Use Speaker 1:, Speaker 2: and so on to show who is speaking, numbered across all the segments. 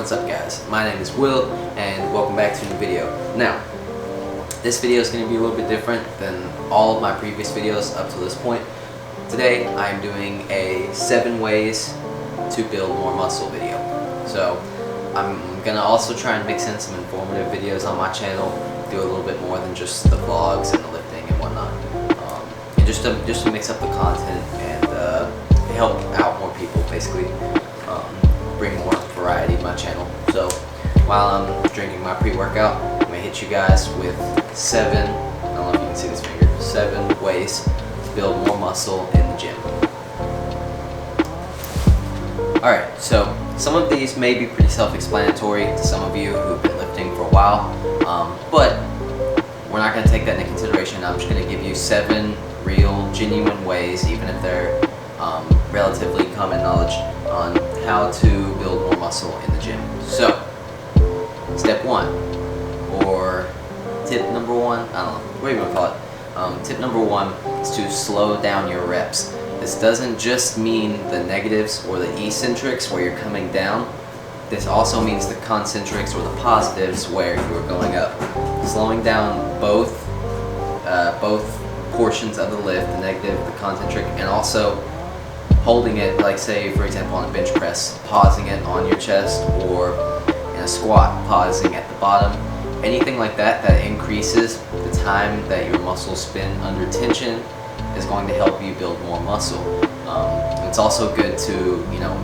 Speaker 1: What's up guys? My name is Will and welcome back to a new video. Now, this video is going to be a little bit different than all of my previous videos up to this point. Today I am doing a 7 ways to build more muscle video. So I'm going to also try and mix in some informative videos on my channel, do a little bit more than just the vlogs and the lifting and whatnot. And just to mix up the content and help out more people, basically. Bring more variety to my channel. So while I'm drinking my pre-workout, I'm going to hit you guys with 7, I don't know if you can see this finger, 7 ways to build more muscle in the gym. Alright, so some of these may be pretty self-explanatory to some of you who've been lifting for a while, but we're not going to take that into consideration. I'm just going to give you 7 real, genuine ways, even if they're relatively common knowledge, on how to build more muscle in the gym. So, step 1, or tip number 1, I don't know, what do you want to call it? Tip number 1 is to slow down your reps. This doesn't just mean the negatives or the eccentrics where you're coming down. This also means the concentrics or the positives where you're going up. Slowing down both portions of the lift, the negative, the concentric, and also holding it, like say for example on a bench press, pausing it on your chest, or in a squat, pausing at the bottom. Anything like that that increases the time that your muscles spend under tension is going to help you build more muscle. It's also good to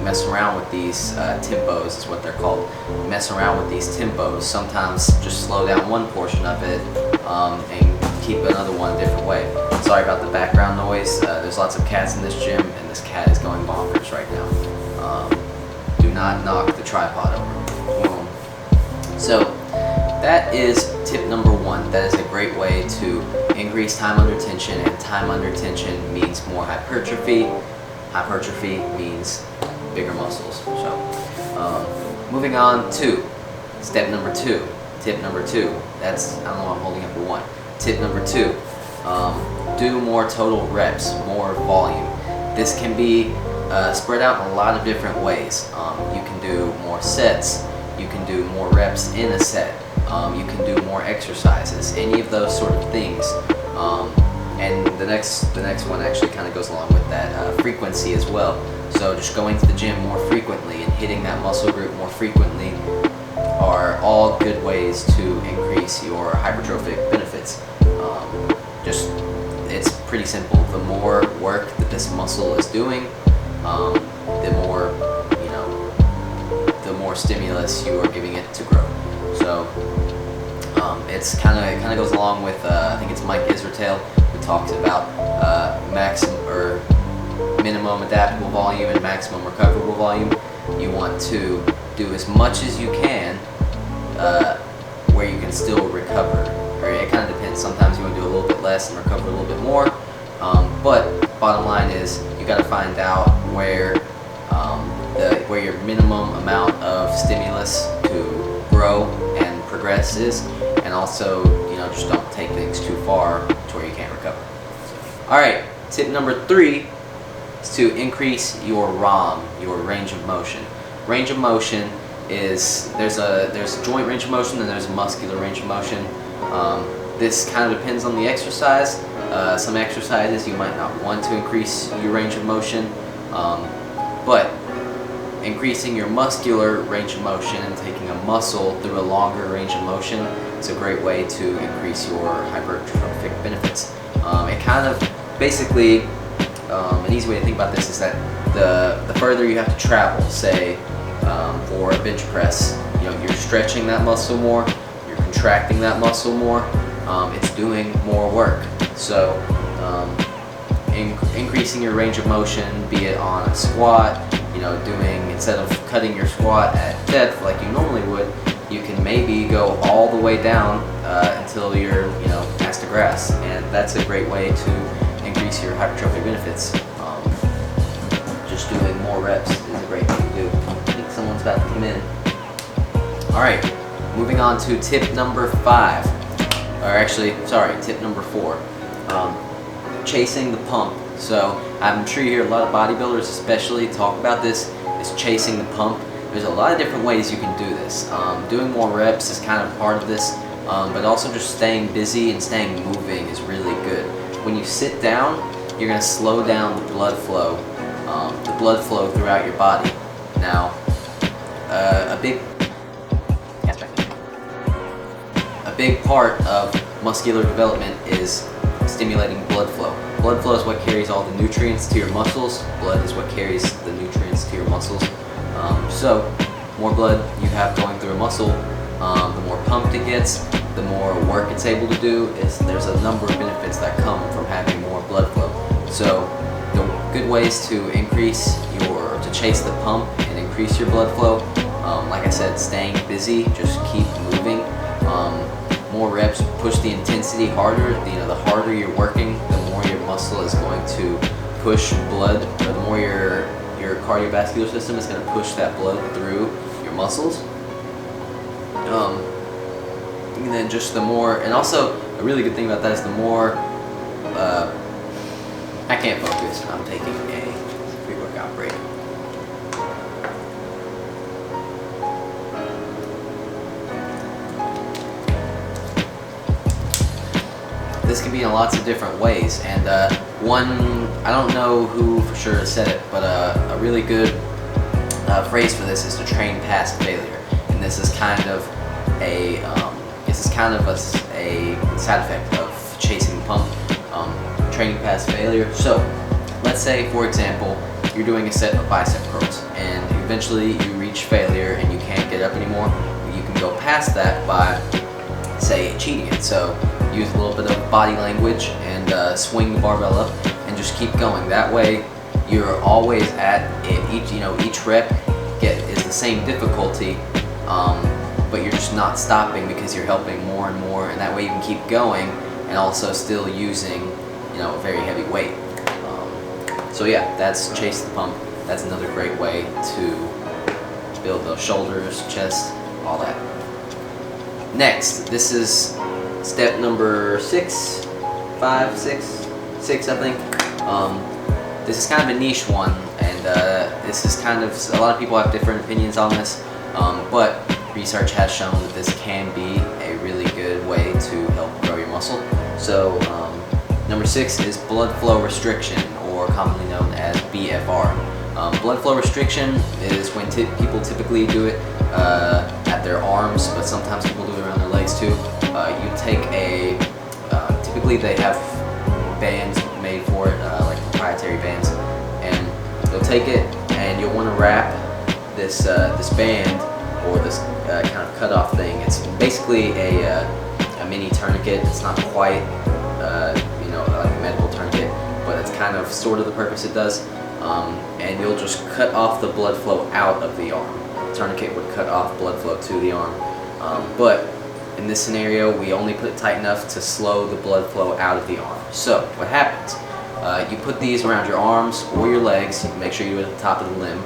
Speaker 1: mess around with these tempos, is what they're called. Mess around with these tempos. Sometimes just slow down one portion of it and keep another one a different way. Sorry about the background noise. There's lots of cats in this gym, and this cat is going bonkers right now. Do not knock the tripod over. So that is tip number 1. That is a great way to increase time under tension, and time under tension means more hypertrophy. Hypertrophy means bigger muscles. So moving on to step number 2. Tip number 2. That's, I don't know, I'm holding up for 1. Tip number 2. Do more total reps, more volume. This can be spread out in a lot of different ways. You can do more sets, you can do more reps in a set, you can do more exercises, any of those sort of things. And the next one actually kind of goes along with that, frequency as well. So just going to the gym more frequently and hitting that muscle group more frequently are all good ways to increase your hypertrophic benefits. It's pretty simple. The more work that this muscle is doing, the more stimulus you are giving it to grow. So it's kind of goes along with I think it's Mike Israel who talks about maximum or minimum adaptable volume and maximum recoverable volume. You want to do as much as you can where you can still recover. Or it kind of depends. Sometimes you want to do a little bit less and recover a little bit more. But bottom line is you got to find out where your minimum amount of stimulus to grow and progress is, and also just don't take things too far to where you can't recover. All right, tip number 3 is to increase your ROM, your range of motion. Range of motion is there's a joint range of motion and there's a muscular range of motion. This kind of depends on the exercise. Some exercises you might not want to increase your range of motion, but increasing your muscular range of motion and taking a muscle through a longer range of motion is a great way to increase your hypertrophic benefits. It kind of basically, an easy way to think about this is that the further you have to travel, say for a bench press, you're stretching that muscle more, you're contracting that muscle more, it's doing more work. So increasing your range of motion, be it on a squat, instead of cutting your squat at depth like you normally would, you can maybe go all the way down until you're past the grass, and that's a great way to increase your hypertrophic benefits. Just doing more reps is a great thing to do. I think someone's about to come in. Alright, moving on to tip number 5. Or actually, sorry, tip number 4. Chasing the pump. So I'm sure you hear a lot of bodybuilders especially talk about this, is chasing the pump. there's a lot of different ways you can do this. Doing more reps is kind of part of this, but also just staying busy and staying moving is really good. When you sit down, you're going to slow down the blood flow throughout your body. Now, a big part of muscular development is stimulating blood flow. Blood flow is what carries all the nutrients to your muscles. Blood is what carries the nutrients to your muscles. So, more blood you have going through a muscle, the more pumped it gets, the more work it's able to do. There's a number of benefits that come from having more blood flow. So, the good ways to chase the pump and increase your blood flow, like I said, staying busy, just keep moving. More reps, push the intensity harder. The harder you're working, the more your muscle is going to push blood, or the more your cardiovascular system is going to push that blood through your muscles. And then just the more, and also a really good thing about that is the more, I can't focus. I'm taking a pre-workout break. This can be in lots of different ways, and one, I don't know who for sure said it, but a really good phrase for this is to train past failure. And this is kind of a side effect of chasing the pump, training past failure. So let's say, for example, you're doing a set of bicep curls and eventually you reach failure and you can't get up anymore. You can go past that by, say, cheating it. So use a little bit of body language and swing the barbell up and just keep going. That way you're always at it. Each rep is the same difficulty, but you're just not stopping because you're helping more and more, and that way you can keep going and also still using a very heavy weight. So yeah, that's chase the pump. That's another great way to build those shoulders, chest, all that. Next, this is step number 6, 5, 6, I think. This is kind of a niche one, and this is kind of, a lot of people have different opinions on this, but research has shown that this can be a really good way to help grow your muscle. So number 6 is blood flow restriction, or commonly known as BFR. Blood flow restriction is when people typically do it at their arms, but sometimes people do it around their legs too. You take typically they have bands made for it, like proprietary bands, and you'll take it and you'll want to wrap this band, or this kind of cutoff thing. It's basically a mini tourniquet. It's not quite like a medical tourniquet, but it's kind of sort of the purpose it does. And you'll just cut off the blood flow out of the arm. The tourniquet would cut off blood flow to the arm, but in this scenario, we only put it tight enough to slow the blood flow out of the arm. So what happens? You put these around your arms or your legs. You can make sure you do it at the top of the limb.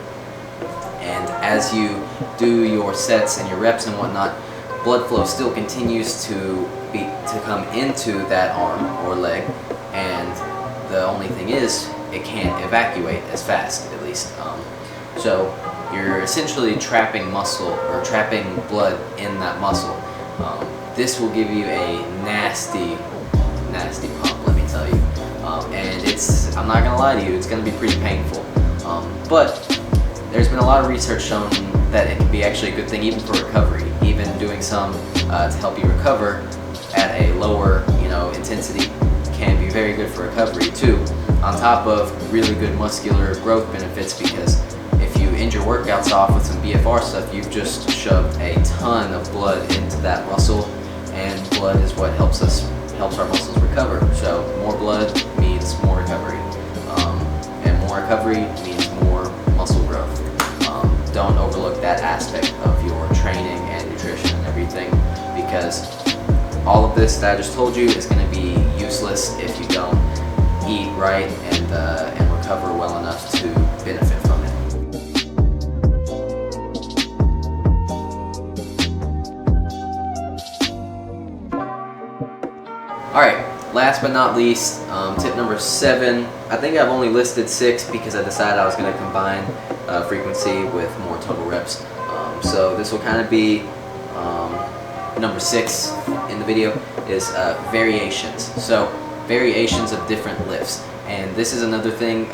Speaker 1: And as you do your sets and your reps and whatnot, blood flow still continues to come into that arm or leg, and the only thing is, it can't evacuate as fast, at least. So you're essentially trapping muscle, or trapping blood in that muscle. This will give you a nasty pump, let me tell you. And I'm not gonna lie to you, it's gonna be pretty painful. But there's been a lot of research showing that it can be actually a good thing even for recovery. Even doing some to help you recover at a lower intensity can be very good for recovery too, on top of really good muscular growth benefits, because if you end your workouts off with some BFR stuff, you've just shoved a ton of blood into that muscle, and blood is what helps our muscles recover. So more blood means more recovery, and more recovery means more muscle growth. Don't overlook that aspect of your training and nutrition and everything, because all of this that I just told you is going to be useless if you don't eat right and recover well enough to benefit from it. Alright, last but not least, tip number 7. I think I've only listed 6 because I decided I was going to combine frequency with more total reps. So this will kind of be number 6 in the video is variations. So variations of different lifts. And this is another thing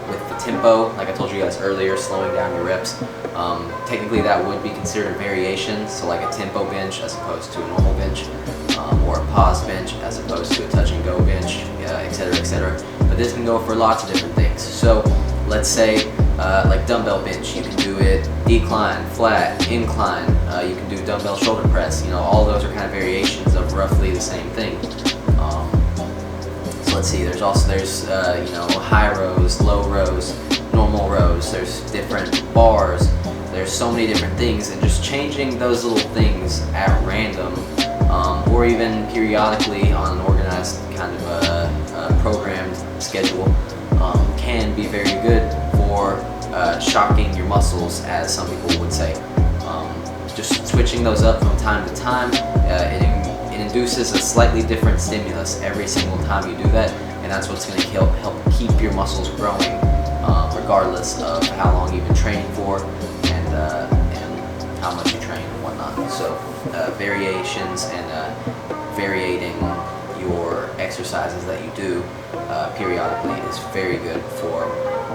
Speaker 1: with the tempo, like I told you guys earlier, slowing down your reps. Technically that would be considered a variation, so like a tempo bench as opposed to a normal bench, or a pause bench as opposed to a touch and go bench, etc., etc. But this can go for lots of different things. So let's say like dumbbell bench, you can do it decline, flat, incline, you can do dumbbell shoulder press, you know, all those are kind of variations of roughly the same thing. So let's see, there's you know, high rows, low rows, normal rows, there's different bars, there's so many different things, and just changing those little things at random, or even periodically on an organized kind of a programmed schedule, can be very good for shocking your muscles, as some people would say. Just switching those up from time to time, it induces a slightly different stimulus every single time you do that, and that's what's going to help keep your muscles growing, regardless of how long you've been training for and how much you train and whatnot. So variations and variating your exercises that you do periodically is very good for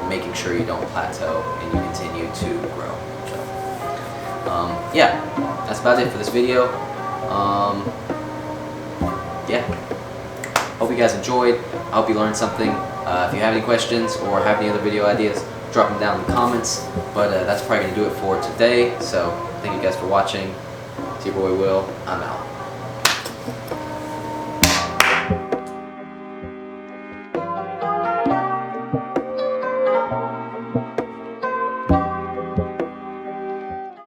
Speaker 1: making sure you don't plateau and you continue to grow. So, yeah, that's about it for this video. Yeah, hope you guys enjoyed. I hope you learned something. If you have any questions or have any other video ideas, drop them down in the comments. But that's probably going to do it for today. So thank you guys for watching. It's your boy Will. I'm out.